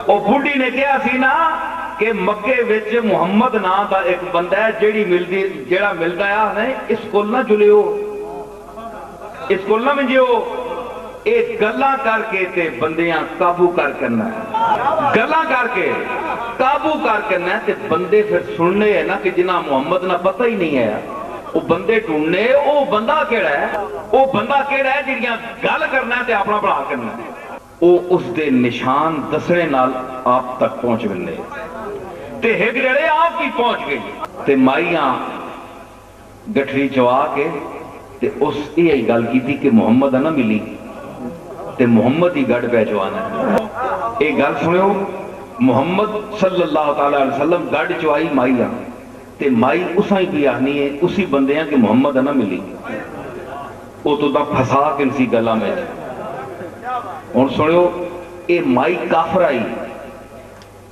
वो बुढ़ी ने कहा सी ना कि मक्के विच मुहम्मद नाम का एक बंदा है जेड़ा मिलता है इस कोल ना जुलियो, इस कोल ना मिंजियो। ये गल्लां करके ते बंदियां काबू कर करना है, गल्लां करके काबू कर करना है ते बंदे फिर सुनने है ना कि जिन्हें मुहम्मद ना पता ही नहीं है वो बंदे ढूंढने वो बंदा केड़ा है, वो बंदा केड़ा है जिहड़ियां गल करना है ते अपना भला करना है। वो उसके निशान दसने नाल आप तक पहुंच गए ते हिगड़े आप ही पहुंच गई ते माइया गठरी चवा के ते उस यही गल की कि मुहम्मद ना मिली ते मुहम्मद ही गढ़ पै चवाना है। ये गल सुनियो, मुहम्मद सल्लल्लाहु अलैहि वसल्लम गढ़ चवाई माइया ते माई उसा ही भी आनी है उसी बंदे कि मुहम्मद ना मिली। वो तो फसा के सी गलों में हुण सुनियो, ये माई काफर आई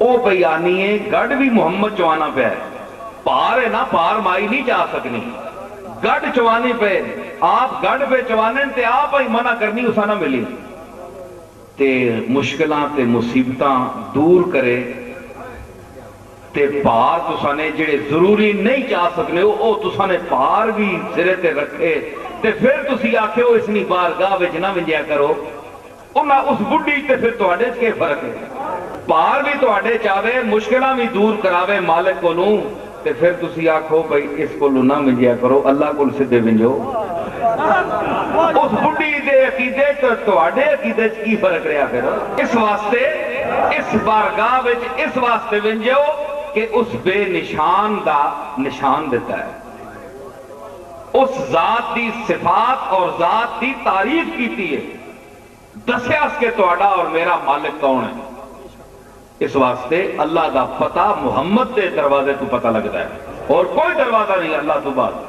ओ पई आनी है गढ़ भी मुहम्मद चवाना पे, पार है ना पार माई नहीं जा सकनी, गढ़ चवानी पे आप गढ़ पे चवाने ते आप ही मना करनी उसा ना मिली ते मुश्किलां ते मुसीबतां दूर करे ते पार तुसा ने जेड़े जरूरी नहीं जा सकने वो तुसा ने पार भी सिरे ते रखे ते फिर तुसी आखियो इसनी बारगाह विच ना विंजिया करो। उस बुढ़ी ते फिर तुहाडे च के फर्क है? पार भी तुहाडे चावे मुश्किलां भी दूर करावे मालिक कोलों ते फिर तुसी आखो भाई इस कोलों ना विंजिया करो, अल्लाह कोल सीधे विंजो। उस बुढ़ी दे अकीदे ते तुहाडे अकीदे च की फर्क रहा फिर? इस वास्ते इस बारगाह विच इस वास्ते विंजो कि उस बेनिशान दा निशान दिता है, उस जात दी सिफात और जात दी तारीफ कीती है, दसिया कि तुहाडा और मेरा मालिक कौन है। इस वास्ते अल्लाह का पता मुहम्मद के दरवाजे तो पता लगता है और कोई दरवाजा नहीं अल्लाह तो बाद।